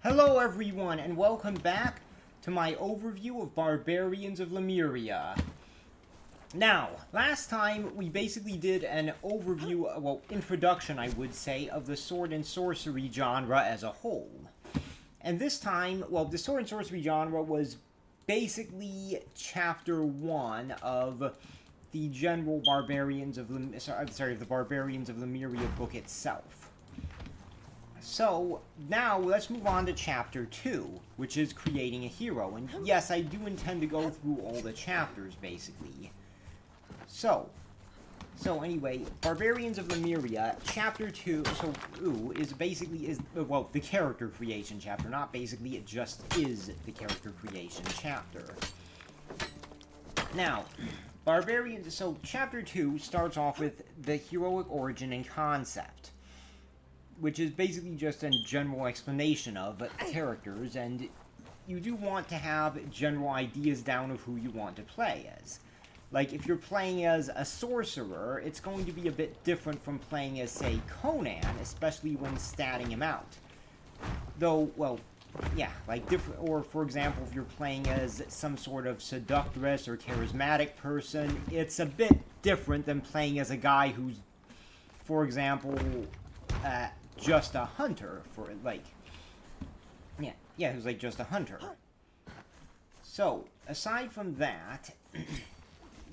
Hello everyone, and welcome back to my overview of Barbarians of Lemuria. Now, last time we basically did an overview, well, introduction I would say, of the sword and sorcery genre as a whole. And this time, well, the sword and sorcery genre was basically chapter 1 of the general Barbarians of the Barbarians of Lemuria book itself. So, now let's move on to Chapter 2, which is creating a hero. And yes, I do intend to go through all the chapters, basically. So anyway, Barbarians of Lemuria, Chapter 2, is the character creation chapter. Not basically, it just is the character creation chapter. Now, Chapter 2 starts off with the heroic origin and concept, which is basically just a general explanation of characters, and you do want to have general ideas down of who you want to play as. Like, if you're playing as a sorcerer, it's going to be a bit different from playing as, say, Conan, especially when statting him out. Though, well, yeah, or for example, if you're playing as some sort of seductress or charismatic person, it's a bit different than playing as a guy who's, for example, just a hunter, who's just a hunter. So, aside from that,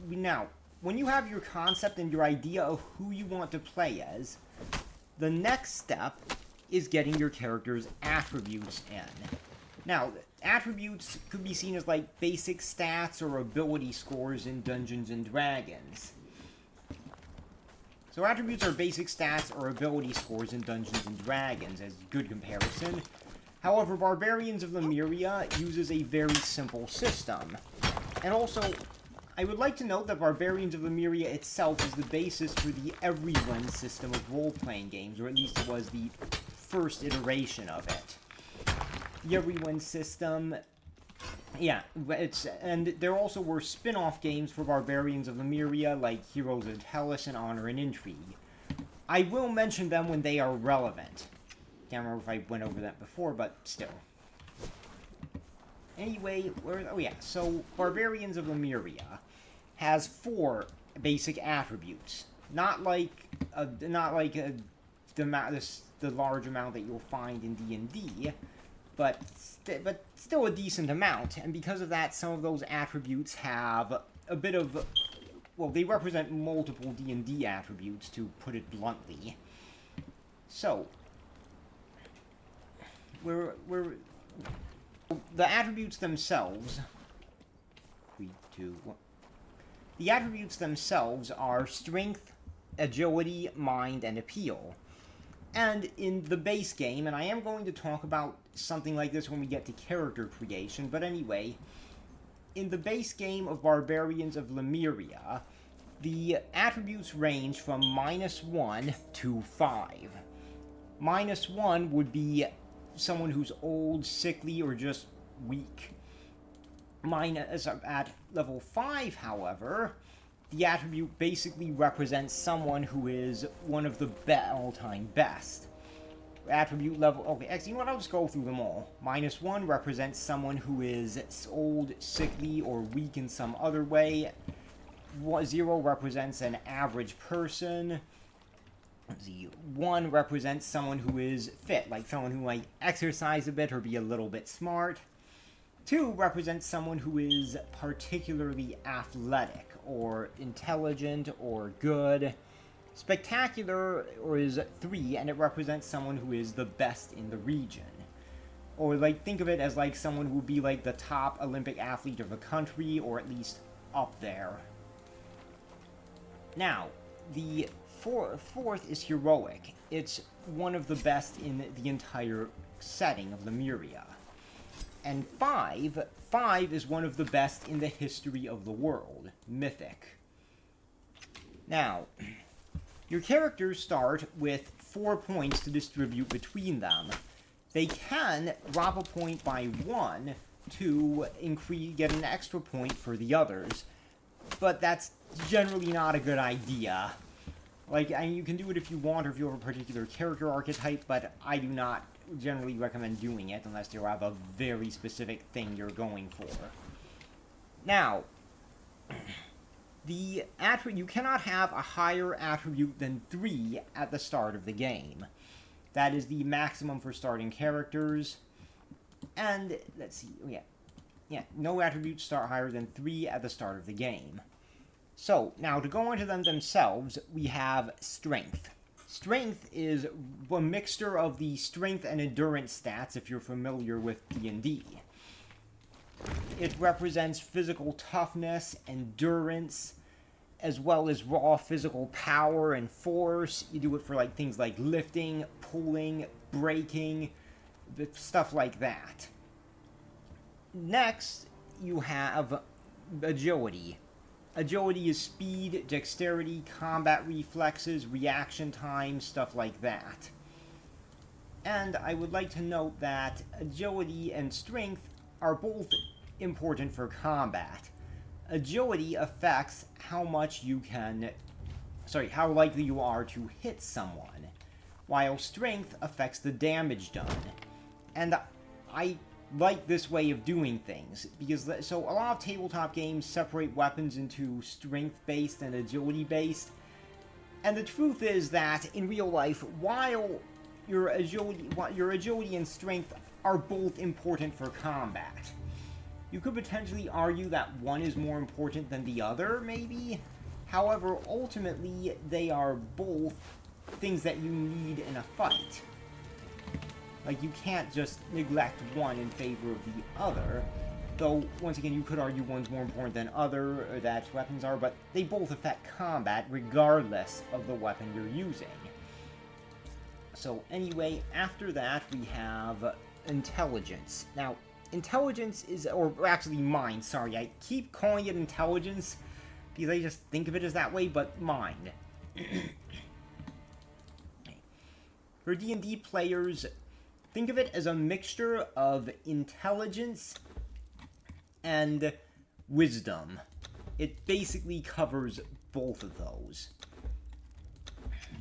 now, when you have your concept and your idea of who you want to play as, the next step is getting your character's attributes in. Now, attributes could be seen as like basic stats or ability scores in Dungeons and Dragons. So attributes are basic stats or ability scores in Dungeons & Dragons, as good comparison. However, Barbarians of Lemuria uses a very simple system. And also, I would like to note that Barbarians of Lemuria itself is the basis for the Everyone system of role-playing games, or at least it was the first iteration of it. The Everyone system, and there also were spin-off games for Barbarians of Lemuria, like Heroes of Hellas and Honor and Intrigue. I will mention them when they are relevant. Can't remember if I went over that before, but still. Anyway, so Barbarians of Lemuria has 4 basic attributes. Not like the large amount that you'll find in D&D, but still a decent amount, and because of that, some of those attributes have a bit of, well, they represent multiple D&D attributes, to put it bluntly. So, the attributes themselves, the attributes themselves are strength, agility, mind, and appeal. And in the base game, and I am going to talk about something like this when we get to character creation, but anyway, in the base game of Barbarians of Lemuria, the attributes range from -1 to 5. -1 would be someone who's old, sickly, or just weak. At level 5, however, the attribute basically represents someone who is one of the all-time best. Attribute level... Okay, actually, you know what? I'll just go through them all. -1 represents someone who is old, sickly, or weak in some other way. 0 represents an average person. 1 represents someone who is fit, like someone who might exercise a bit or be a little bit smart. 2 represents someone who is particularly athletic, or intelligent, or good. Spectacular is 3, and it represents someone who is the best in the region. Or, think of it as, someone who would be, the top Olympic athlete of a country, or at least up there. Now, the fourth is heroic. It's one of the best in the entire setting of Lemuria. And 5 is one of the best in the history of the world, mythic. Now, your characters start with 4 points to distribute between them. They can drop a point by 1 to get an extra point for the others, but that's generally not a good idea. You can do it if you want, or if you have a particular character archetype, but I do not generally recommend doing it unless you have a very specific thing you're going for. Now, the attribute, you cannot have a higher attribute than 3 at the start of the game. That is the maximum for starting characters. And, let's see, no attributes start higher than 3 at the start of the game. So, now to go into them themselves, we have Strength. Strength is a mixture of the Strength and Endurance stats, if you're familiar with D&D. It represents physical toughness, endurance, as well as raw physical power and force. You do it for things like lifting, pulling, breaking, stuff like that. Next, you have Agility. Agility is speed, dexterity, combat reflexes, reaction time, stuff like that. And I would like to note that Agility and Strength are both important for combat. Agility affects how likely you are to hit someone, while Strength affects the damage done. And I like this way of doing things, because so a lot of tabletop games separate weapons into strength-based and agility-based, and the truth is that in real life, while your agility and strength are both important for combat, you could potentially argue that one is more important than the other, maybe? However, ultimately, they are both things that you need in a fight. You can't just neglect one in favor of the other. Though, once again, you could argue one's more important than other, or that weapons are, but they both affect combat regardless of the weapon you're using. So, anyway, after that, we have Intelligence. Now, Intelligence is, or actually Mind, sorry, I keep calling it Intelligence, because I just think of it as that way, but Mind. For D&D players, think of it as a mixture of intelligence and wisdom. It basically covers both of those.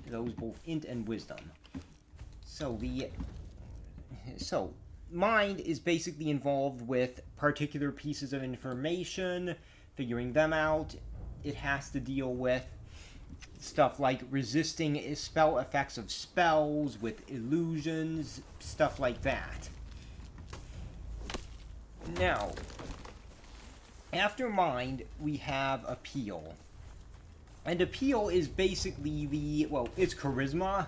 Both int and wisdom. So Mind is basically involved with particular pieces of information, figuring them out. It has to deal with stuff like resisting spell effects of spells, with illusions, stuff like that. Now, after Mind, we have Appeal. And Appeal is basically it's Charisma.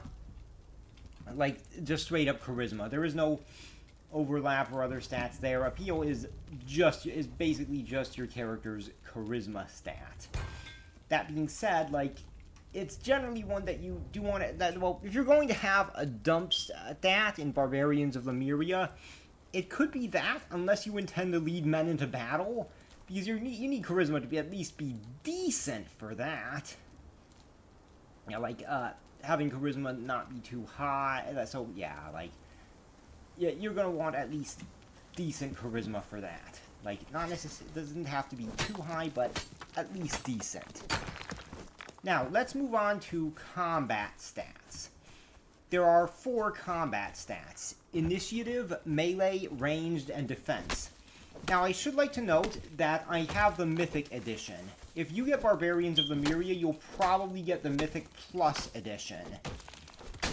Just straight up Charisma. There is no overlap or other stats there. Appeal is basically just your character's Charisma stat. That being said, it's generally one that you do want to, if you're going to have a dump stat in Barbarians of Lemuria, it could be that, unless you intend to lead men into battle, because you need Charisma to at least be decent for that. Having Charisma not be too high, so you're gonna want at least decent Charisma for that. Not necessarily, it doesn't have to be too high, but at least decent. Now, let's move on to combat stats. There are 4 combat stats: Initiative, Melee, Ranged, and Defense. Now, I should like to note that I have the Mythic Edition. If you get Barbarians of Lemuria, you'll probably get the Mythic Plus Edition,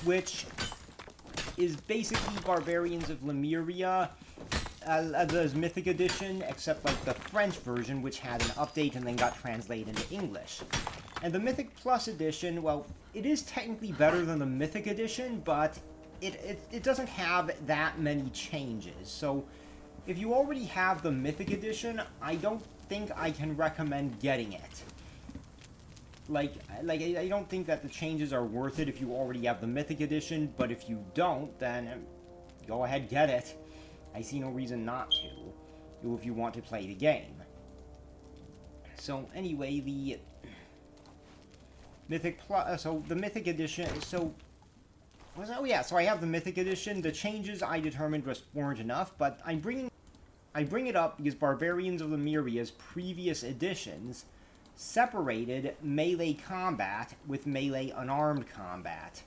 which is basically Barbarians of Lemuria as Mythic Edition, except the French version, which had an update and then got translated into English. And the Mythic Plus Edition, it is technically better than the Mythic Edition, but it doesn't have that many changes. So, if you already have the Mythic Edition, I don't think I can recommend getting it. I don't think that the changes are worth it if you already have the Mythic Edition, but if you don't, then go ahead, get it. I see no reason not to, if you want to play the game. So, anyway, the Mythic Plus, so the Mythic Edition, so I have the Mythic Edition. The changes I determined weren't enough, but I bring it up because Barbarians of Lemuria's previous editions separated melee combat with melee unarmed combat.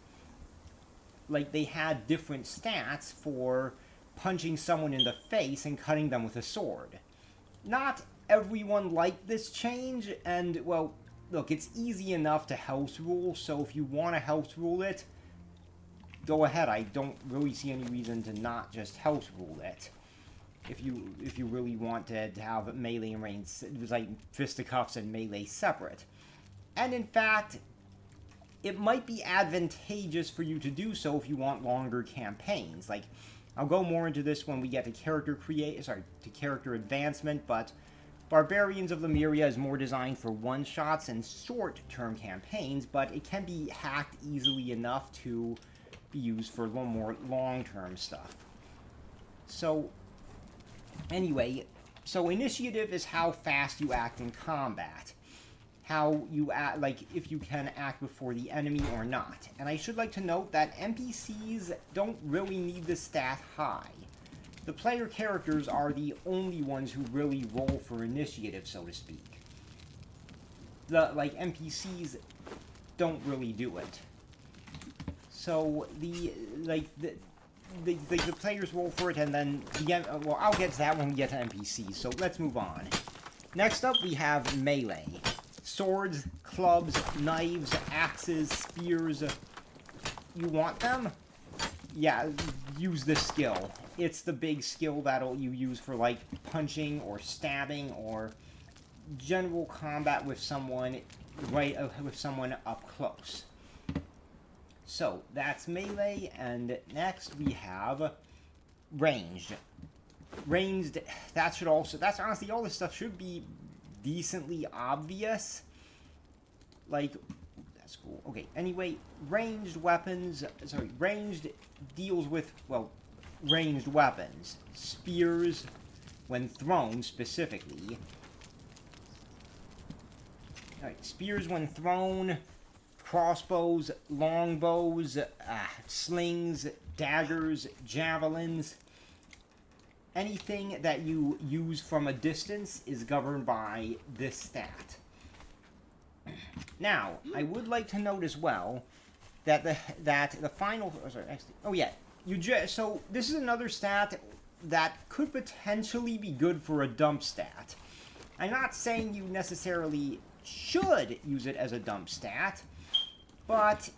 like, they had different stats for punching someone in the face and cutting them with a sword. Not everyone liked this change, and, well, look, it's easy enough to house rule, so if you want to house rule it, go ahead. I don't really see any reason to not just house rule it. If you really want to have melee and range, like fisticuffs and melee separate. And in fact, it might be advantageous for you to do so if you want longer campaigns. Like, I'll go more into this when we get to character advancement, but Barbarians of Lemuria is more designed for one-shots and short-term campaigns, but it can be hacked easily enough to be used for a little more long-term stuff. So, anyway, so initiative is how fast you act in combat. How you act, like, if you can act before the enemy or not. And I should like to note that NPCs don't really need the stat high. The player characters are the only ones who really roll for initiative, so to speak. The, like, NPCs don't really do it. So, the players roll for it, and then, well, I'll get to that when we get to NPCs, so let's move on. Next up, we have melee. Swords, clubs, knives, axes, spears. You want them? Yeah, use this skill. It's the big skill that'll you use for, like, punching or stabbing or general combat with someone up close. So, that's melee, and next we have ranged. Ranged, that's honestly, all this stuff should be decently obvious. Like, that's cool. Okay, anyway, ranged deals with, well, ranged weapons. Spears, when thrown, specifically. Alright, spears when thrown, crossbows, longbows, slings, daggers, javelins. Anything that you use from a distance is governed by this stat. Now, I would like to note as well that the final... so this is another stat that could potentially be good for a dump stat. I'm not saying you necessarily should use it as a dump stat, but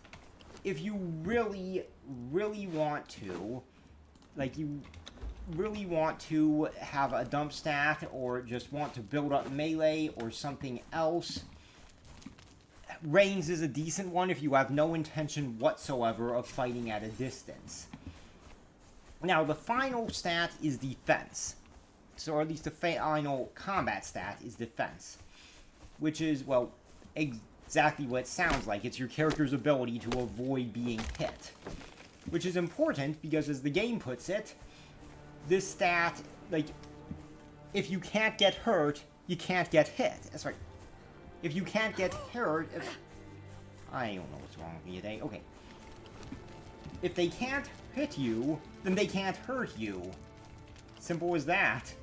if you really, really want to, like, you really want to have a dump stat or just want to build up melee or something else, ranged is a decent one if you have no intention whatsoever of fighting at a distance. Now, the final stat is defense. So, or at least the final combat stat is defense. Which is, well, exactly what it sounds like. It's your character's ability to avoid being hit. Which is important because, as the game puts it, this stat, like, if you can't get hurt, you can't get hit. That's right. If you can't get hurt... I don't know what's wrong with me today. Okay. If they can't hit you, then they can't hurt you. Simple as that.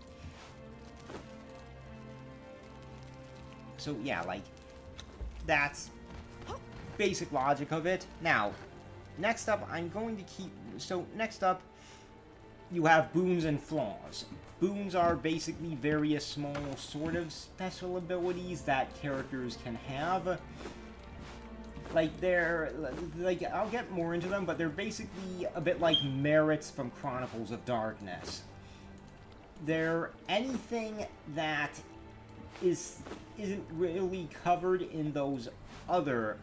So, yeah, like, that's basic logic of it. Now, next up, I'm going to keep... So, next up, you have boons and flaws. Boons are basically various small sort of special abilities that characters can have. Like, they're... Like, I'll get more into them, but they're basically a bit like merits from Chronicles of Darkness. They're anything that isn't really covered in those other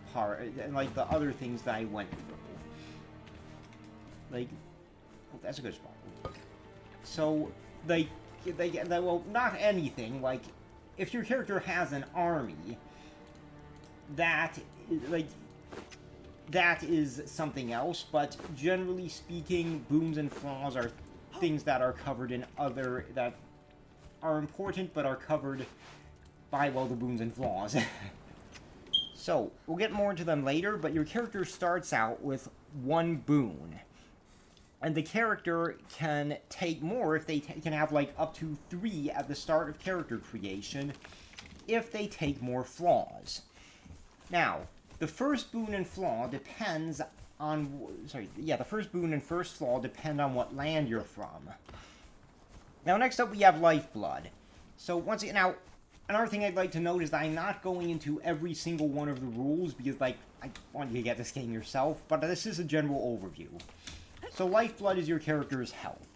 like the other things that I went through. Like, oh, that's a good spot. So, well, not anything. Like, if your character has an army, that is something else. But generally speaking, boons and flaws are things that are covered in other that are important, but are covered by, well, the boons and flaws. So, we'll get more into them later, but your character starts out with one boon. And the character can take more if they can have, like, up to 3 at the start of character creation if they take more flaws. Now, the first boon and flaw depends on... Sorry, yeah, the first boon and first flaw depend on what land you're from. Now, next up we have Lifeblood. So, once again, now, another thing I'd like to note is that I'm not going into every single one of the rules, because, like, I want you to get this game yourself, but this is a general overview. So, Lifeblood is your character's health.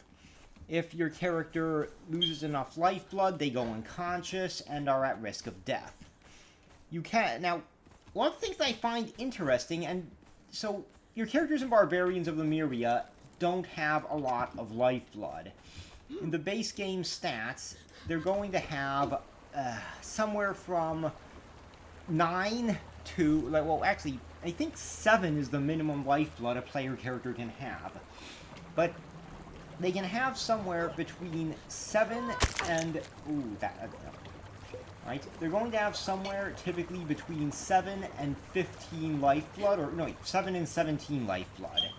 If your character loses enough lifeblood, they go unconscious and are at risk of death. You can... Now, one of the things I find interesting, and so your characters in Barbarians of Lemuria don't have a lot of lifeblood. In the base game stats, they're going to have somewhere from 9 to... Like, well, actually, I think 7 is the minimum lifeblood a player character can have. But they can have somewhere between 7 and... Ooh, right? They're going to have somewhere typically between 7 and 15 lifeblood, or no, 7 and 17 lifeblood.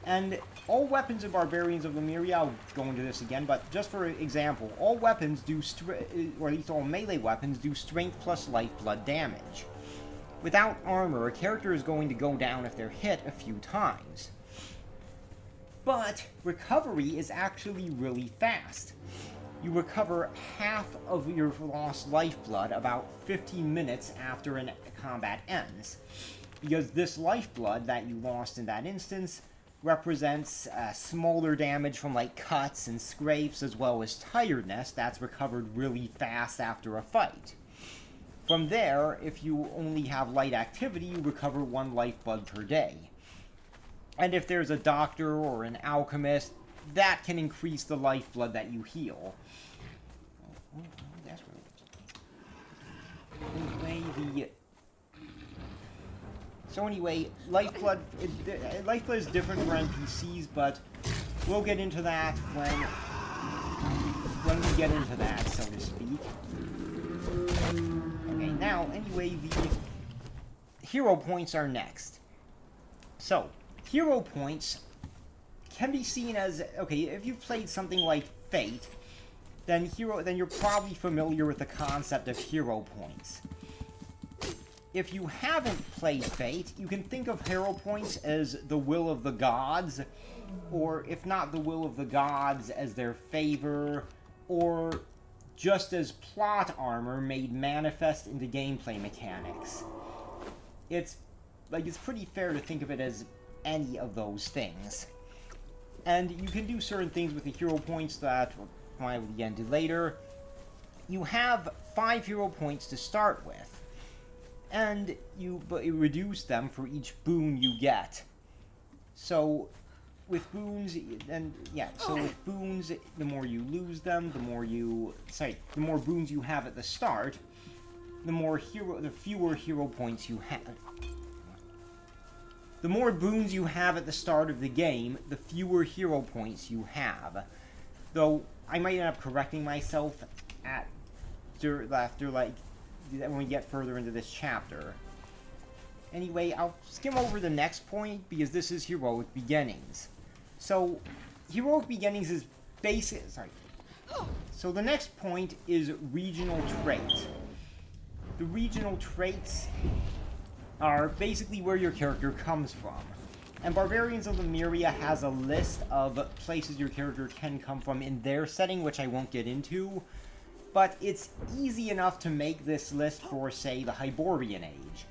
And all weapons in Barbarians of Lemuria, I'll go into this again, but just for example, all weapons do, or at least all melee weapons, do strength plus lifeblood damage. Without armor, a character is going to go down if they're hit a few times. But recovery is actually really fast. You recover half of your lost lifeblood about 15 minutes after a combat ends. Because this lifeblood that you lost in that instance represents smaller damage from like cuts and scrapes, as well as tiredness that's recovered really fast after a fight. From there, if you only have light activity, you recover 1 lifeblood per day. And if there's a doctor or an alchemist, that can increase the lifeblood that you heal. Anyway, lifeblood is different for NPCs, but we'll get into that when we get into that, so to speak. Okay, now, anyway, the hero points are next. So, hero points can be seen as, okay, if you've played something like Fate, then you're probably familiar with the concept of hero points. If you haven't played Fate, you can think of hero points as the will of the gods, or if not the will of the gods, as their favor, or just as plot armor made manifest into gameplay mechanics. It's pretty fair to think of it as any of those things. And you can do certain things with the hero points that I will get into later. You have 5 hero points to start with, and you reduce them for each boon you get. So with boons, with boons, the more you lose them, the more boons you have at the start, the fewer hero points you have. The more boons you have at the start of the game, the fewer hero points you have. Though, I might end up correcting myself when we get further into this chapter. Anyway, I'll skim over the next point, because this is Heroic Beginnings. So, Heroic Beginnings is basic... So the next point is Regional Traits. The regional traits are basically where your character comes from. And Barbarians of Lemuria has a list of places your character can come from in their setting, which I won't get into. But it's easy enough to make this list for, say, the Hyborian Age.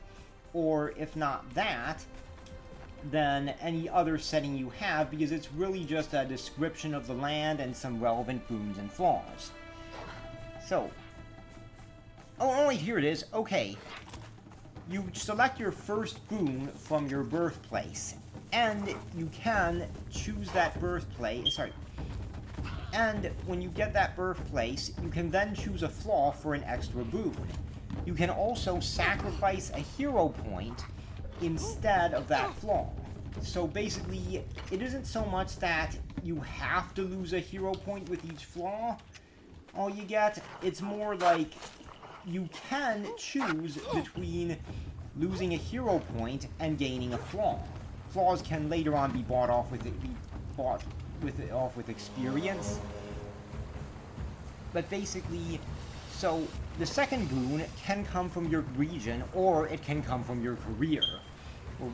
Or, if not that, then any other setting you have, because it's really just a description of the land and some relevant boons and flaws. So... Oh, wait, here it is. Okay. You select your first boon from your birthplace, and you can choose that birthplace... And when you get that birthplace, you can then choose a flaw for an extra boon. You can also sacrifice a hero point instead of that flaw. So basically, it isn't so much that you have to lose a hero point with each flaw. All you get, it's more like you can choose between losing a hero point and gaining a flaw. Flaws can later on be bought off with experience. But basically, so the second boon can come from your region, or it can come from your career.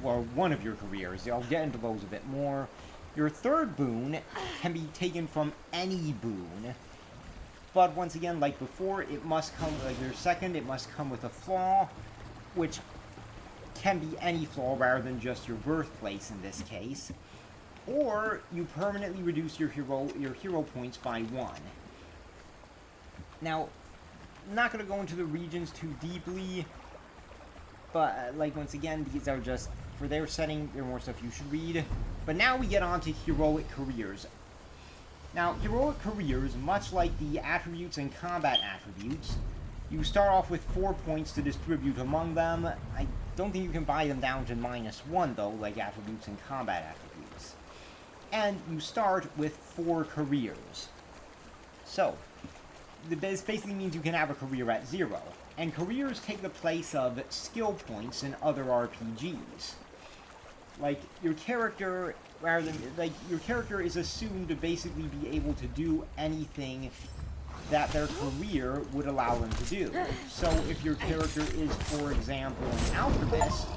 or one of your careers. I'll get into those a bit more. Your third boon can be taken from any boon. But once again, like before, it must come, like your second, it must come with a flaw, which can be any flaw rather than just your birthplace in this case. Or you permanently reduce your hero points by 1. Now, I'm not going to go into the regions too deeply, but like once again, these are just, for their setting, there are more stuff you should read. But now we get on to heroic careers. Now, heroic careers, much like the attributes and combat attributes, you start off with 4 points to distribute among them. I don't think you can buy them down to -1, though, like attributes and combat attributes. And you start with 4 careers. So, this basically means you can have a career at 0. And careers take the place of skill points in other RPGs. Like, your character, your character is assumed to basically be able to do anything that their career would allow them to do. So if your character is, for example, an alchemist,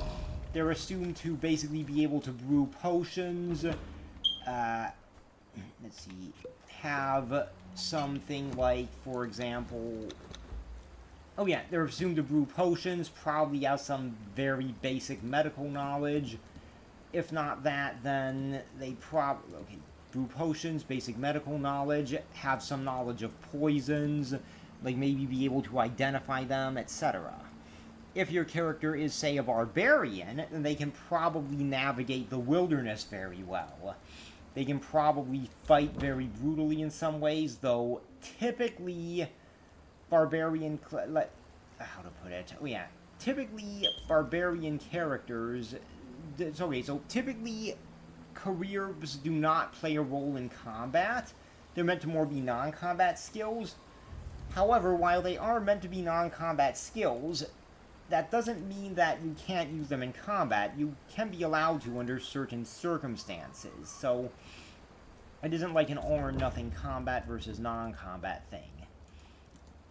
they're assumed to basically be able to brew potions, let's see, have something like, for example, oh yeah, they're assumed to brew potions, probably have some very basic medical knowledge. If not that, then they probably, brew potions, basic medical knowledge, have some knowledge of poisons, like maybe be able to identify them, etc. If your character is, say, a barbarian, then they can probably navigate the wilderness very well. They can probably fight very brutally in some ways, though typically barbarian, how to put it, oh yeah, typically barbarian characters, okay, so typically careers do not play a role in combat. They're meant to more be non-combat skills. However, while they are meant to be non-combat skills, that doesn't mean that you can't use them in combat. You can be allowed to under certain circumstances. So, it isn't like an all-or-nothing combat versus non-combat thing.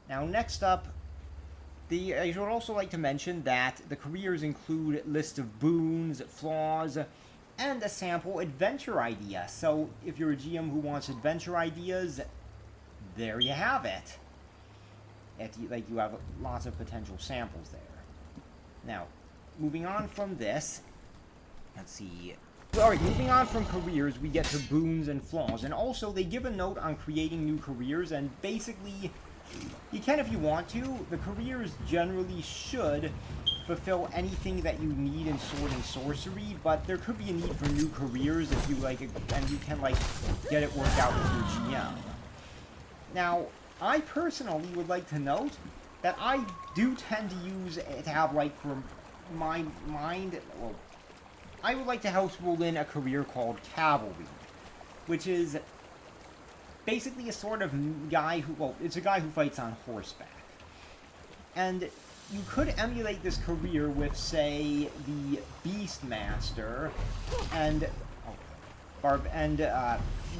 Now, next up, I would also like to mention that the careers include lists of boons, flaws, and a sample adventure idea. So, if you're a GM who wants adventure ideas, there you have it. You have lots of potential samples there. Now, moving on from this, let's see. Alright, moving on from careers, we get to boons and flaws. And also, they give a note on creating new careers, and basically, you can if you want to. The careers generally should fulfill anything that you need in Sword and Sorcery, but there could be a need for new careers if you and you can get it worked out with your GM. Now, I personally would like to note that I do tend to have for my mind, well, I would like to house rule in a career called Cavalry, which is basically a sort of guy who, well, it's a guy who fights on horseback. And you could emulate this career with, say, the Beastmaster and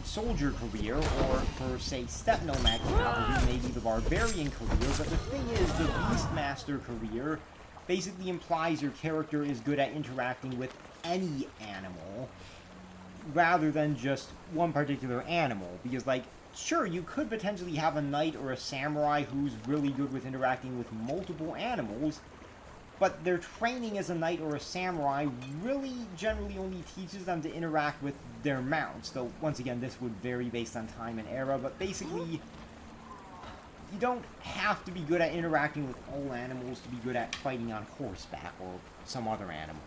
soldier career, or for, say, Steppe Nomad Cavalry, maybe the Barbarian career. But the thing is, the Beastmaster career basically implies your character is good at interacting with any animal, rather than just one particular animal. Because, sure, you could potentially have a knight or a samurai who's really good with interacting with multiple animals, but their training as a knight or a samurai really generally only teaches them to interact with their mounts. Though, once again, this would vary based on time and era, but basically, you don't have to be good at interacting with all animals to be good at fighting on horseback or some other animal.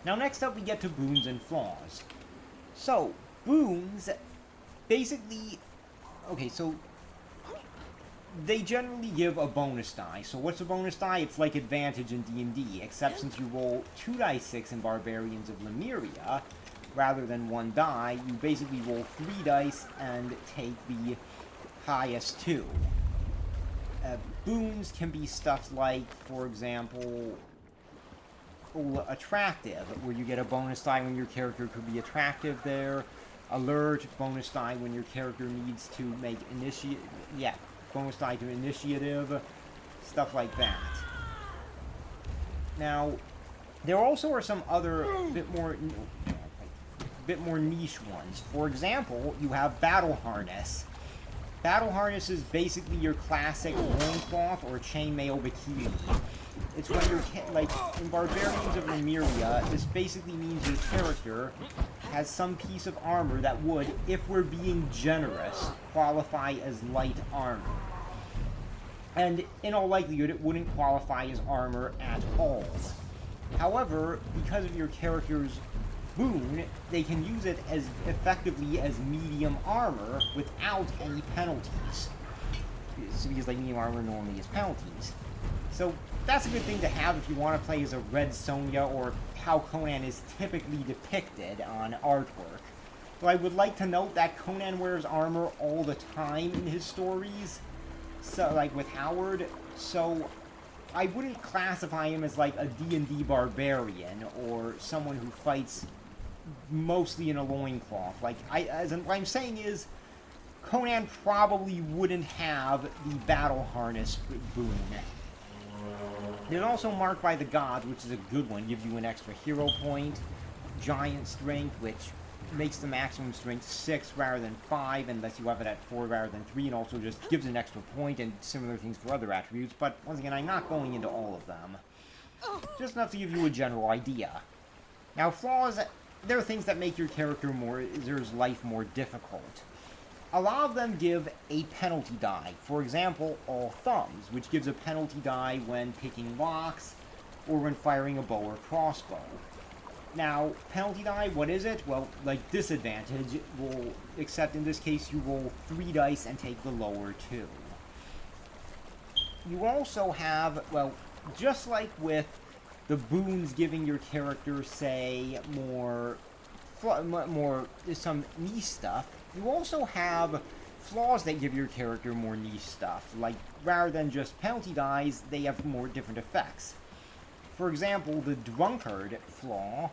Now, next up, we get to boons and flaws. So, boons basically, okay, so they generally give a bonus die. So what's a bonus die? It's like advantage in D&D, except since you roll 2d6 in Barbarians of Lemuria, rather than 1 die, you basically roll 3 dice and take the highest 2. Boons can be stuff like, for example, attractive, where you get a bonus die when your character could be attractive there. Alert, bonus die when your character needs to make bonus die to initiative, stuff like that. Now, There also are some other bit more niche ones. For example, you have Battle Harness. Battle Harness is basically your classic loincloth or chainmail bikini. It's when you're, like, in Barbarians of Lemuria, this basically means your character has some piece of armor that would, if we're being generous, qualify as light armor. And in all likelihood, it wouldn't qualify as armor at all. However, because of your character's boon, they can use it as effectively as medium armor without any penalties. So because, like, medium armor normally has penalties. So that's a good thing to have if you want to play as a Red Sonja, or how Conan is typically depicted on artwork. Though I would like to note that Conan wears armor all the time in his stories, so, like, with Howard, so I wouldn't classify him as, like, a D&D barbarian, or someone who fights mostly in a loincloth. Like, what I'm saying is, Conan probably wouldn't have the battle harness boon. It's also marked by the gods, which is a good one. Gives you an extra hero point, giant strength, which makes the maximum strength 6 rather than 5, unless you have it at 4 rather than 3, and also just gives an extra point, and similar things for other attributes. But once again, I'm not going into all of them. Just enough to give you a general idea. Now, flaws, there are things that make your character's life more difficult. A lot of them give a penalty die. For example, all thumbs, which gives a penalty die when picking locks, or when firing a bow or crossbow. Now, penalty die, what is it? Well, like disadvantage, except in this case you roll 3 dice and take the lower 2. You also have, well, just like with the boons giving your character, say, some niche stuff, you also have flaws that give your character more niche stuff. Like, rather than just penalty dies, they have more different effects. For example, the drunkard flaw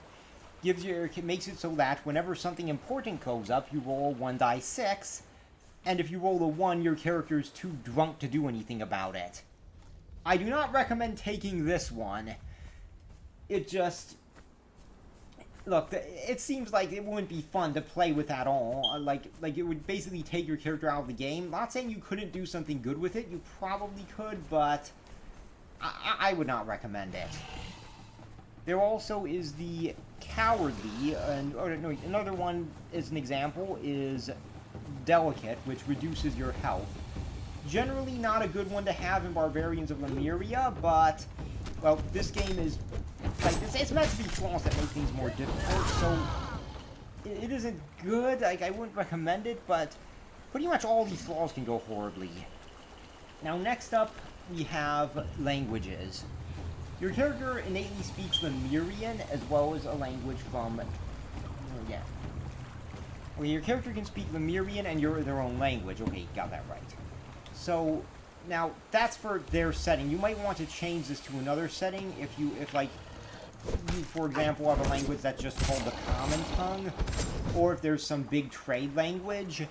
makes it so that whenever something important goes up, you roll 1d6, and if you roll a 1, your character is too drunk to do anything about it. I do not recommend taking this one. It just... Look, it seems like it wouldn't be fun to play with at all. Like it would basically take your character out of the game. Not saying you couldn't do something good with it. You probably could, but I would not recommend it. There also is the cowardly, and another one as an example is delicate, which reduces your health. Generally not a good one to have in Barbarians of Lemuria, but, well, this game is, like, it's meant to be flaws that make things more difficult, so it isn't good. Like, I wouldn't recommend it, but pretty much all these flaws can go horribly. Now, next up, we have languages. Your character innately speaks Lemurian, as well as a language from... yeah. Okay, your character can speak Lemurian and their own language. Okay, got that right. So, now, that's for their setting. You might want to change this to another setting if you, for example, have a language that's just called the Common Tongue, or if there's some big trade language,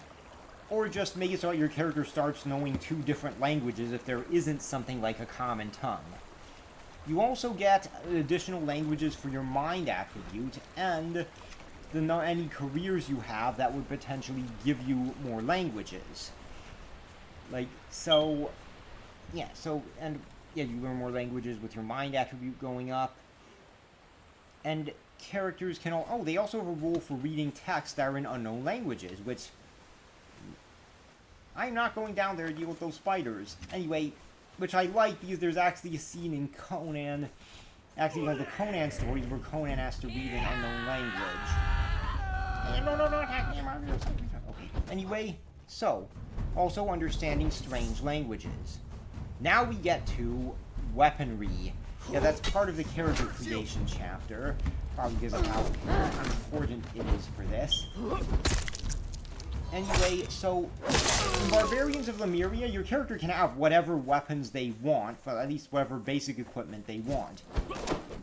or just make it so that your character starts knowing 2 different languages if there isn't something like a Common Tongue. You also get additional languages for your mind attribute, and any careers you have that would potentially give you more languages. Like, so, yeah, you learn more languages with your mind attribute going up. And characters can they also have a rule for reading text that are in unknown languages, which I'm not going down there to deal with those spiders. Anyway, which I like because there's actually a scene in Conan, actually like the Conan stories where Conan has to read an unknown language. Okay. Anyway, so, also understanding strange languages. Now we get to weaponry. Yeah, that's part of the character creation chapter. Probably gives us how important it is for this. Anyway, so, in Barbarians of Lemuria, your character can have whatever weapons they want, for at least whatever basic equipment they want.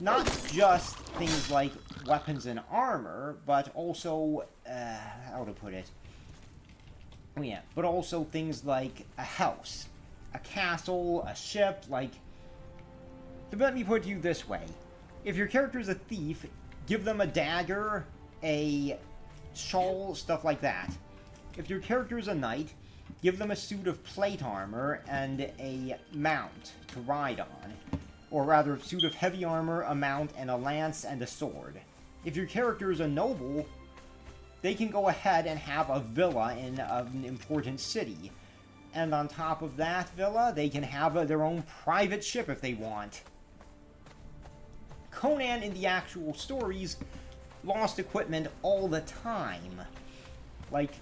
Not just things like weapons and armor, but also, how to put it? Oh yeah, but also things like a house, a castle, a ship, like... Let me put it to you this way. if your character is a thief, give them a dagger, a shawl, stuff like that. If your character is a knight, give them a suit of plate armor and a mount to ride on. Or rather, a suit of heavy armor, a mount, and a lance and a sword. If your character is a noble, they can go ahead and have a villa in an important city. And on top of that villa, they can have their own private ship if they want. Conan in the actual stories lost equipment all the time. Like,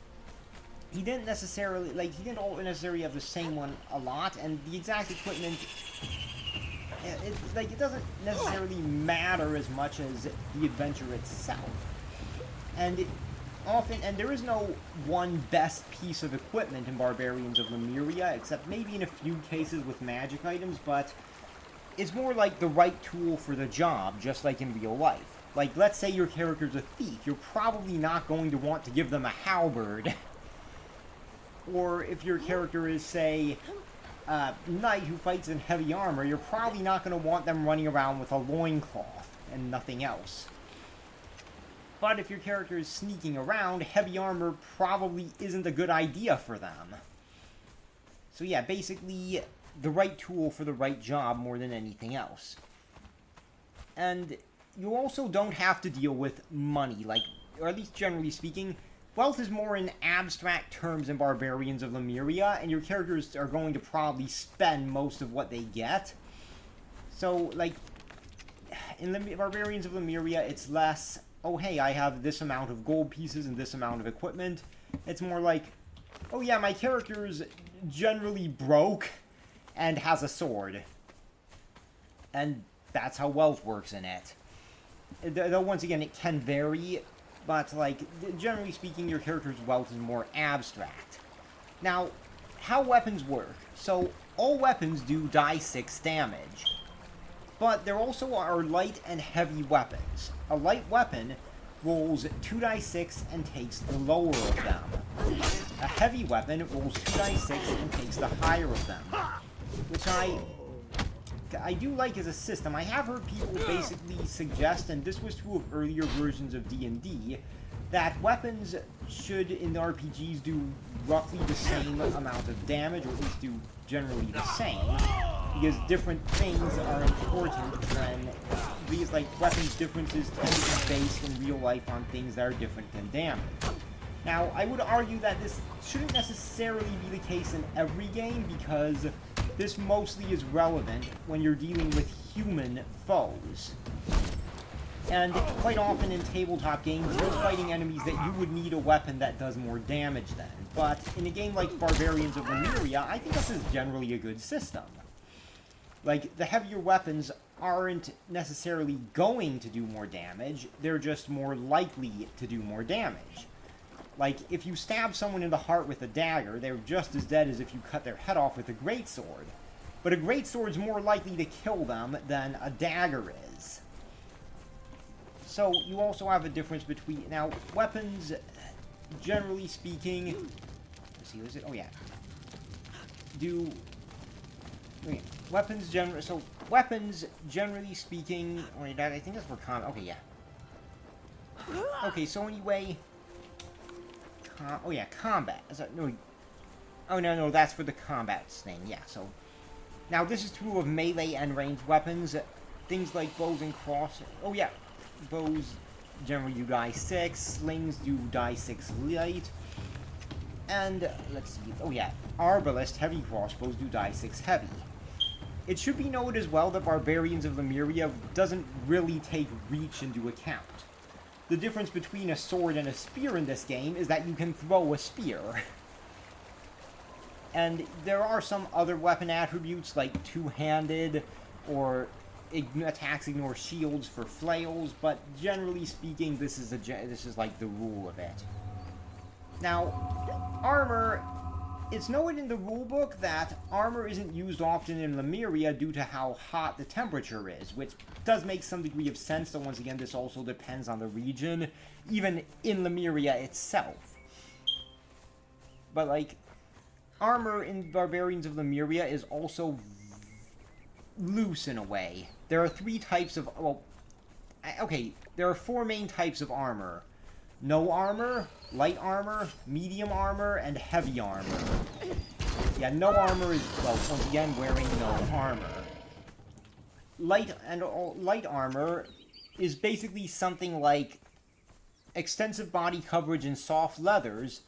he didn't necessarily have the same one a lot, and the exact equipment, it doesn't necessarily matter as much as the adventure itself. And there is no one best piece of equipment in Barbarians of Lemuria, except maybe in a few cases with magic items, but it's more like the right tool for the job, just like in real life. Like, let's say your character's a thief, you're probably not going to want to give them a halberd. Or if your character is, say, a knight who fights in heavy armor, you're probably not going to want them running around with a loincloth and nothing else. But if your character is sneaking around, heavy armor probably isn't a good idea for them. So yeah, basically, the right tool for the right job more than anything else. And you also don't have to deal with money, or at least generally speaking, wealth is more in abstract terms in Barbarians of Lemuria, and your characters are going to probably spend most of what they get. So, like, in Barbarians of Lemuria, it's less, oh hey, I have this amount of gold pieces and this amount of equipment. It's more like, oh yeah, my character's generally broke and has a sword. And that's how wealth works in it. Though, once again, it can vary, but, like, generally speaking, your character's wealth is more abstract. Now, how weapons work. So, all weapons do die 6 damage. But there also are light and heavy weapons. A light weapon rolls 2 die 6 and takes the lower of them. A heavy weapon rolls 2 die 6 and takes the higher of them. Which I do like as a system. I have heard people basically suggest, and this was true of earlier versions of D&D, that weapons should, in the RPGs, do roughly the same amount of damage, or at least do generally the same, because different things are important because, like, weapons differences tend to be based in real life on things that are different than damage. Now, I would argue that this shouldn't necessarily be the case in every game, because this mostly is relevant when you're dealing with human foes. And quite often in tabletop games, you're fighting enemies that you would need a weapon that does more damage than. But in a game like Barbarians of Lemuria, I think this is generally a good system. Like, the heavier weapons aren't necessarily going to do more damage, they're just more likely to do more damage. Like, if you stab someone in the heart with a dagger, they're just as dead as if you cut their head off with a greatsword. But a greatsword's more likely to kill them than a dagger is. So, you also have a difference between... Now, weapons, generally speaking... Let's see, was it? Oh, yeah. Weapons, generally speaking... Wait, I think that's for combat. Okay, yeah. Okay, so anyway... oh yeah, combat. No, that's for the combat thing, yeah, so... Now, this is true of melee and ranged weapons. Things like bows and cross... Oh yeah, bows generally do die 6, slings do die 6 light, and, let's see, oh yeah, arbalist, heavy crossbows do die 6 heavy. It should be noted as well that Barbarians of Lemuria doesn't really take reach into account. The difference between a sword and a spear in this game is that you can throw a spear. And there are some other weapon attributes like two-handed or attacks ignore shields for flails, but generally speaking, this is like the rule of it. Now, armor. It's noted in the rulebook that armor isn't used often in Lemuria due to how hot the temperature is, which does make some degree of sense, though once again this also depends on the region, even in Lemuria itself. But, like, armor in Barbarians of Lemuria is also loose in a way. There are 3 types of, well, Okay, there are 4 main types of armor. No armor, light armor, medium armor, and heavy armor. Yeah, no armor is, well, once again, wearing no armor. Light armor is basically something like extensive body coverage in soft leathers,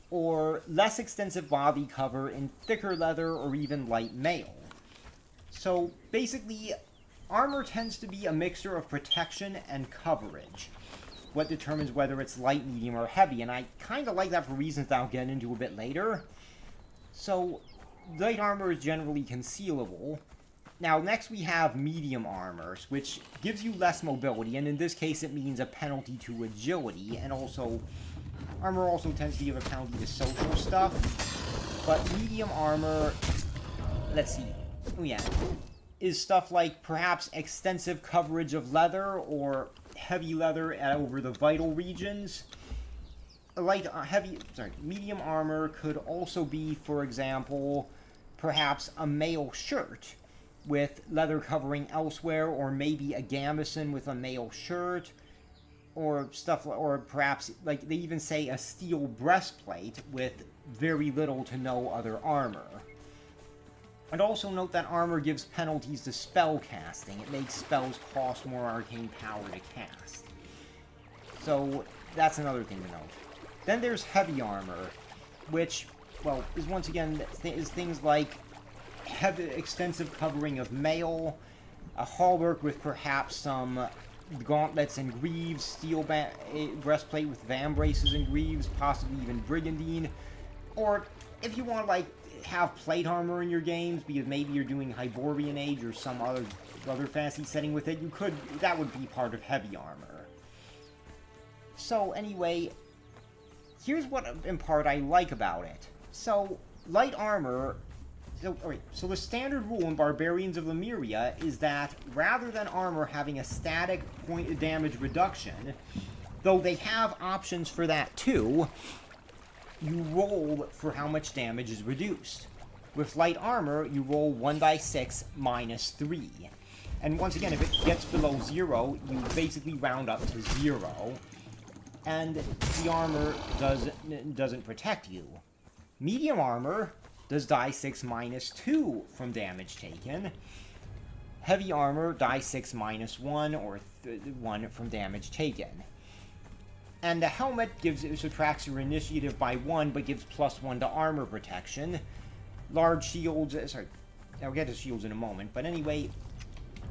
or less extensive body cover in thicker leather or even light mail. So basically, armor tends to be a mixture of protection and coverage, what determines whether it's light, medium, or heavy, and I kind of like that for reasons that I'll get into a bit later. So, light armor is generally concealable. Now, next we have medium armors, which gives you less mobility, and in this case it means a penalty to agility, and also, armor also tends to give a penalty to social stuff. But medium armor, let's see, oh yeah, is stuff like perhaps extensive coverage of leather, or heavy leather over the vital regions. Medium armor could also be, for example, perhaps a mail shirt with leather covering elsewhere, or maybe a gambeson with a mail shirt, or stuff, or perhaps, like, they even say a steel breastplate with very little to no other armor. And also note that armor gives penalties to spell casting. It makes spells cost more arcane power to cast. So, that's another thing to note. Then there's heavy armor, which, well, is once again, is things like heavy, extensive covering of mail, a hauberk with perhaps some gauntlets and greaves, steel breastplate with vambraces and greaves, possibly even brigandine, or if you want to, like, have plate armor in your games, because maybe you're doing Hyborian Age or some other fantasy setting with it, that would be part of heavy armor. So, anyway, here's what, in part, I like about it. So, light armor, so the standard rule in Barbarians of Lemuria is that, rather than armor having a static point of damage reduction, though they have options for that too, you roll for how much damage is reduced. With light armor, you roll 1d6 minus 3. And once again, if it gets below 0, you basically round up to 0. And the armor doesn't protect you. Medium armor does die 6 minus 2 from damage taken. Heavy armor, die 6 minus 1, or 1 from damage taken. And the helmet subtracts your initiative by 1, but gives +1 to armor protection. Large shields, I'll get to shields in a moment, but anyway,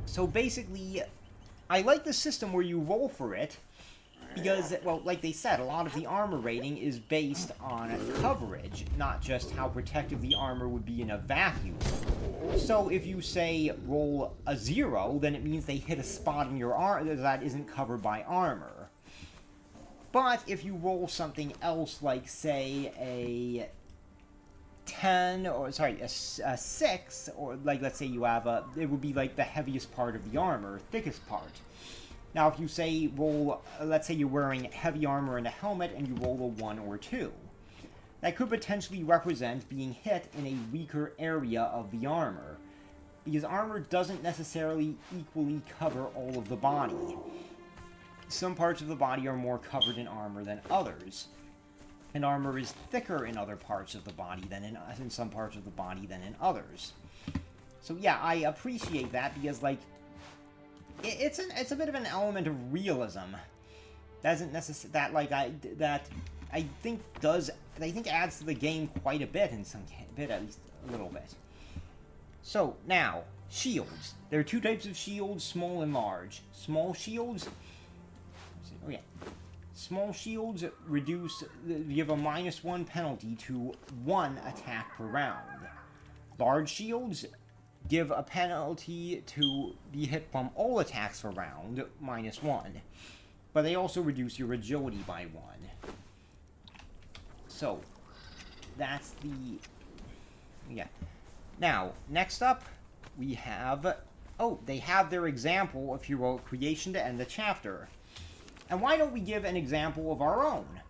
so basically, I like the system where you roll for it, because, well, like they said, a lot of the armor rating is based on coverage, not just how protective the armor would be in a vacuum. So if you say roll a 0, then it means they hit a spot in your armor that isn't covered by armor. But if you roll something else, like, say, a 10, or, a 6, or, like, let's say you have it would be, like, the heaviest part of the armor, thickest part. Now, if you say roll, let's say you're wearing heavy armor and a helmet, and you roll a 1 or 2. That could potentially represent being hit in a weaker area of the armor, because armor doesn't necessarily equally cover all of the body. Some parts of the body are more covered in armor than others, and armor is thicker in other parts of the body than in some parts of the body than in others. So yeah, I appreciate that, because, like, it's a bit of an element of realism. Doesn't necessarily I think adds to the game quite a bit, at least a little bit. So now, shields. There are 2 types of shields: small and large. Small shields. Oh yeah. Small shields give a -1 penalty to 1 attack per round. Large shields give a penalty to be hit from all attacks per round, -1. But they also reduce your agility by 1. So, that's the... yeah. Now, next up, we have... oh, they have their example of heroic creation to end the chapter. And why don't we give an example of our own?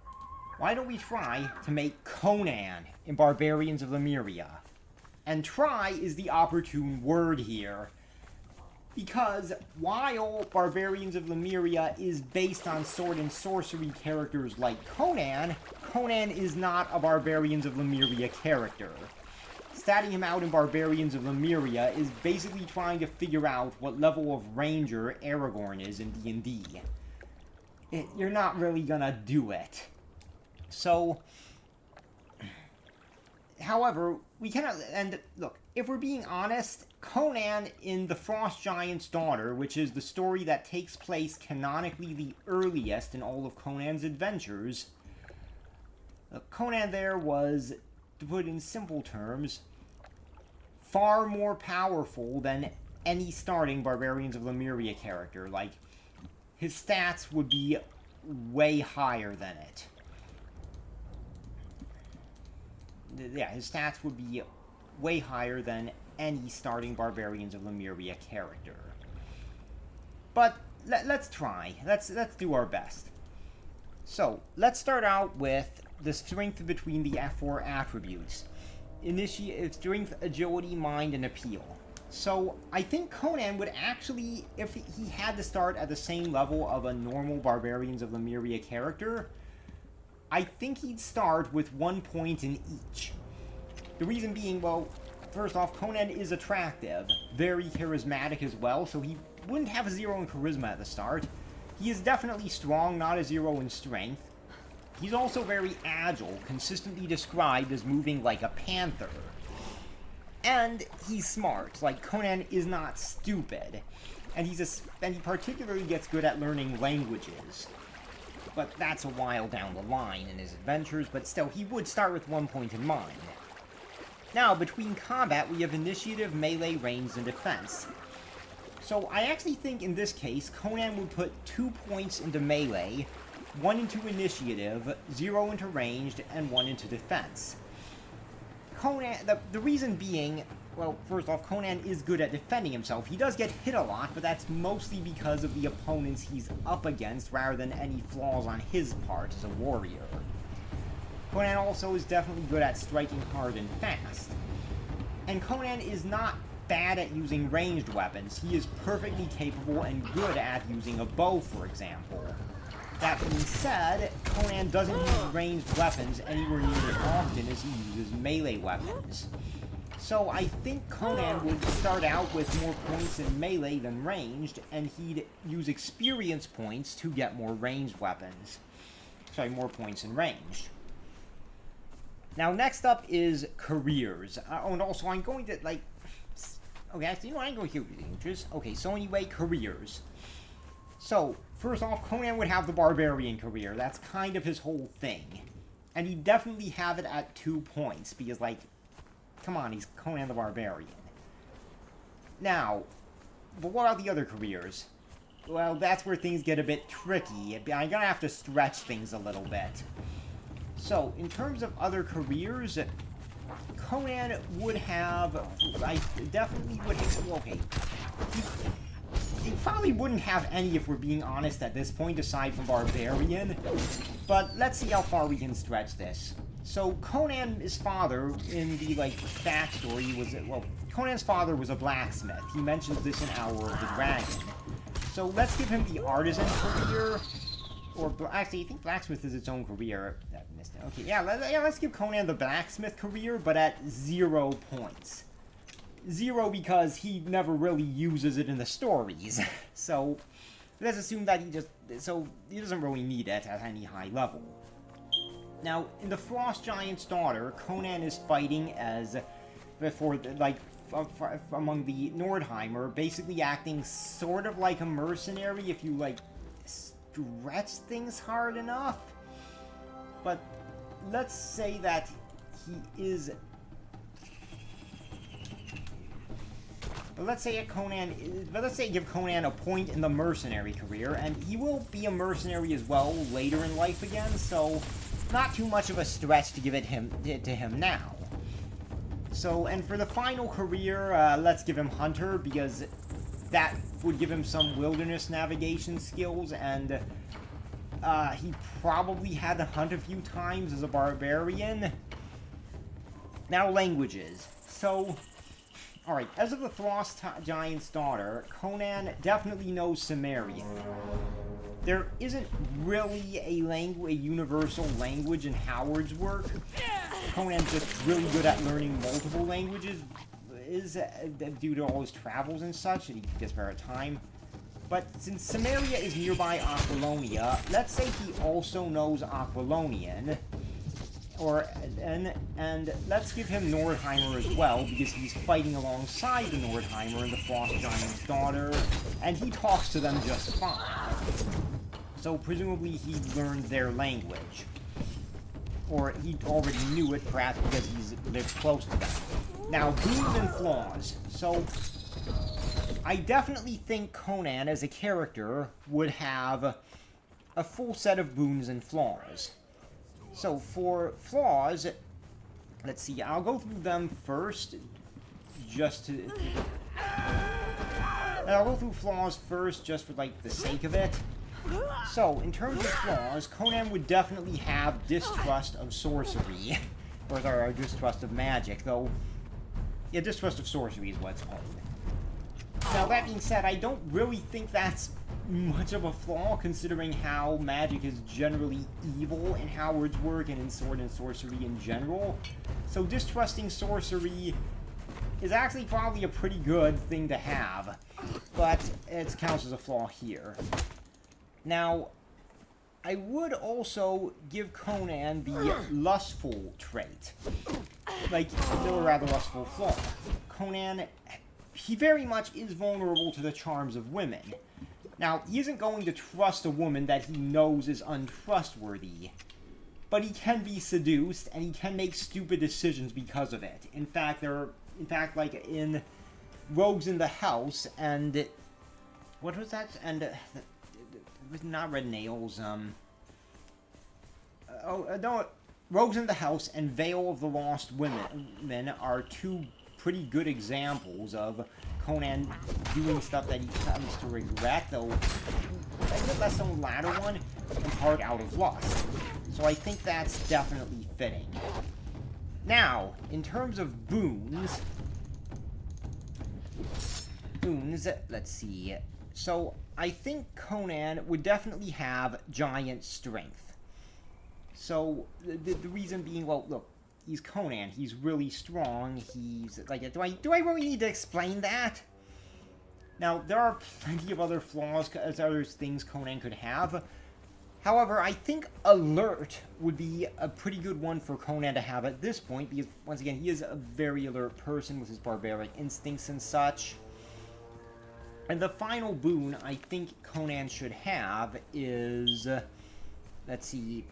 Why don't we try to make Conan in Barbarians of Lemuria? And try is the opportune word here. Because while Barbarians of Lemuria is based on sword and sorcery characters like Conan, Conan is not a Barbarians of Lemuria character. Statting him out in Barbarians of Lemuria is basically trying to figure out what level of ranger Aragorn is in D&D. You're not really gonna do it. So, however, we cannot, and look, if we're being honest, Conan in The Frost Giant's Daughter, which is the story that takes place canonically the earliest in all of Conan's adventures, Conan there was, to put it in simple terms, far more powerful than any starting Barbarians of Lemuria character. Like, his stats would be way higher than it. Yeah, his stats would be way higher than any starting Barbarians of Lemuria character. But let's try. Let's do our best. So, let's start out with the strength between the four attributes. Strength, agility, mind, and appeal. So, I think Conan would actually, if he had to start at the same level of a normal Barbarians of Lemuria character, I think he'd start with 1 point in each. The reason being, well, first off, Conan is attractive, very charismatic as well, so he wouldn't have a 0 in charisma at the start. He is definitely strong, not a 0 in strength. He's also very agile, consistently described as moving like a panther. And he's smart, like Conan is not stupid. And he particularly gets good at learning languages. But that's a while down the line in his adventures, but still, he would start with 1 point in mind. Now, between combat, we have initiative, melee, ranged, and defense. So, I actually think in this case, Conan would put 2 points into melee, 1 into initiative, 0 into ranged, and 1 into defense. Conan, the reason being, well, first off, Conan is good at defending himself. He does get hit a lot, but that's mostly because of the opponents he's up against rather than any flaws on his part as a warrior. Conan also is definitely good at striking hard and fast. And Conan is not bad at using ranged weapons. He is perfectly capable and good at using a bow, for example. That being said, Conan doesn't use ranged weapons anywhere near as often as he uses melee weapons. So I think Conan would start out with more points in melee than ranged, and he'd use experience points to get more ranged weapons. Sorry, more points in ranged. Now, next up is careers. Oh, and also I'm going to, like... Okay, actually, you know, I'm going to give you the interest. Okay, so anyway, careers. So, first off, Conan would have the Barbarian career. That's kind of his whole thing. And he'd definitely have it at 2 points, because, like, come on, he's Conan the Barbarian. Now, but what about the other careers? Well, that's where things get a bit tricky. I'm gonna have to stretch things a little bit. So, in terms of other careers, Conan would have... I definitely would... Okay. He probably wouldn't have any, if we're being honest, at this point, aside from Barbarian. But let's see how far we can stretch this. So, Conan's father, in the, like, backstory, was... Well, Conan's father was a blacksmith. He mentions this in Hour of the Dragon. So, let's give him the artisan career. Or, actually, I think blacksmith is its own career. Okay, yeah, let's give Conan the blacksmith career, but at 0 points. 0 because he never really uses it in the stories. So, let's assume that he doesn't really need it at any high level. Now, in The Frost Giant's Daughter, Conan is fighting as, among the Nordheimer, basically acting sort of like a mercenary if you, like, stretch things hard enough. But let's say that he is... But let's say give Conan a point in the mercenary career, and he will be a mercenary as well later in life again, so not too much of a stretch to give it to him now. So, and for the final career, let's give him Hunter, because that would give him some wilderness navigation skills, and he probably had to hunt a few times as a barbarian. Now, languages. So, Alright, as of the Frost Giant's daughter, Conan definitely knows Sumerian. There isn't really a universal language in Howard's work. Conan's just really good at learning multiple languages, due to all his travels and such, and he gets better at time. But since Samaria is nearby Aquilonia, let's say he also knows Aquilonian, and let's give him Nordheimer as well, because he's fighting alongside the Nordheimer and the Frost Giant's daughter, and he talks to them just fine. So presumably he learned their language. Or he already knew it, perhaps because he's lived close to them. Now, boons and flaws. So, I definitely think Conan, as a character, would have a full set of boons and flaws. So, for flaws, let's see, I'll go through them first, I'll go through flaws first, just for, like, the sake of it. So, in terms of flaws, Conan would definitely have distrust of sorcery. Or distrust of magic, though... Yeah, distrust of sorcery is what it's called. Now, that being said, I don't really think that's much of a flaw, considering how magic is generally evil in Howard's work and in Sword and Sorcery in general. So distrusting sorcery is actually probably a pretty good thing to have, but it counts as a flaw here. Now, I would also give Conan the lustful trait. Like, or rather lustful flaw. Conan, he very much is vulnerable to the charms of women. Now, he isn't going to trust a woman that he knows is untrustworthy, but he can be seduced, and he can make stupid decisions because of it. In fact, like in Rogues in the House, and... What was that? And... it was not Red Nails, no, Rogues in the House and Veil of the Lost Women are two pretty good examples of Conan doing stuff that he comes to regret, though a bit less on the latter one, in part out of lust. So I think that's definitely fitting. Now, in terms of boons, let's see. So, I think Conan would definitely have giant strength. So, the reason being, well, look, he's Conan. He's really strong. He's, like, do I really need to explain that? Now, there are plenty of other flaws, other things Conan could have. However, I think alert would be a pretty good one for Conan to have at this point, because, once again, he is a very alert person with his barbaric instincts and such. And the final boon I think Conan should have is, let's see,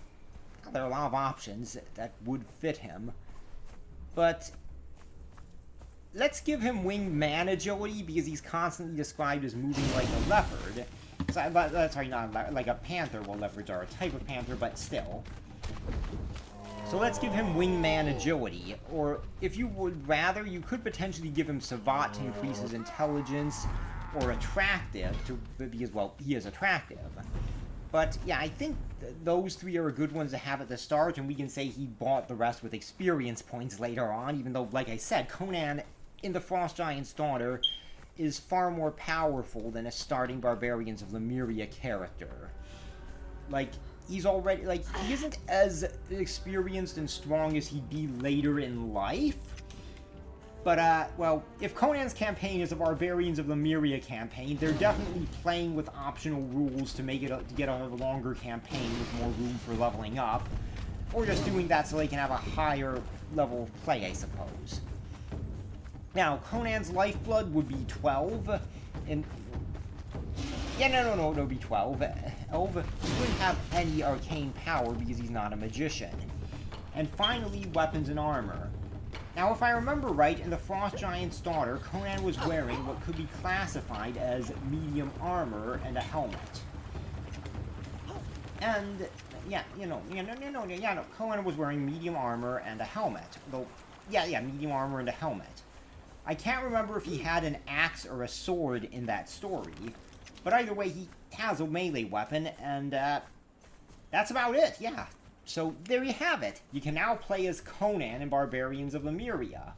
there are a lot of options that would fit him, but let's give him winged man agility, because he's constantly described as moving like a leopard. Sorry, not like a panther. Well, leopards are a type of panther, but still. So let's give him wingman agility, or if you would rather, you could potentially give him savate to increase his intelligence, or attractive, because, well, he is attractive. But, yeah, I think those three are good ones to have at the start, and we can say he bought the rest with experience points later on, even though, like I said, Conan, in the Frost Giant's daughter, is far more powerful than a starting Barbarians of Lemuria character. Like, he's already, like, he isn't as experienced and strong as he'd be later in life, but, well, if Conan's campaign is a Barbarians of Lemuria campaign, they're definitely playing with optional rules to make it to get a longer campaign with more room for leveling up, or just doing that so they can have a higher level of play, I suppose. Now, Conan's Lifeblood would be 12, and... Yeah, no, it would be 12. He wouldn't have any arcane power because he's not a magician. And finally, weapons and armor. Now, if I remember right, in the Frost Giant's daughter, Conan was wearing what could be classified as medium armor and a helmet. And, yeah, Conan was wearing medium armor and a helmet. Though, yeah, medium armor and a helmet. I can't remember if he had an axe or a sword in that story, but either way, he has a melee weapon, and, that's about it, yeah. So, there you have it. You can now play as Conan in Barbarians of Lemuria.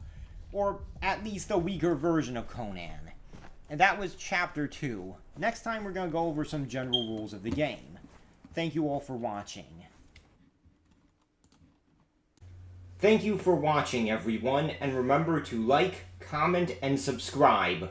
or at least a weaker version of Conan. And that was Chapter 2. Next time we're going to go over some general rules of the game. Thank you all for watching. Thank you for watching, everyone, and remember to like, comment, and subscribe.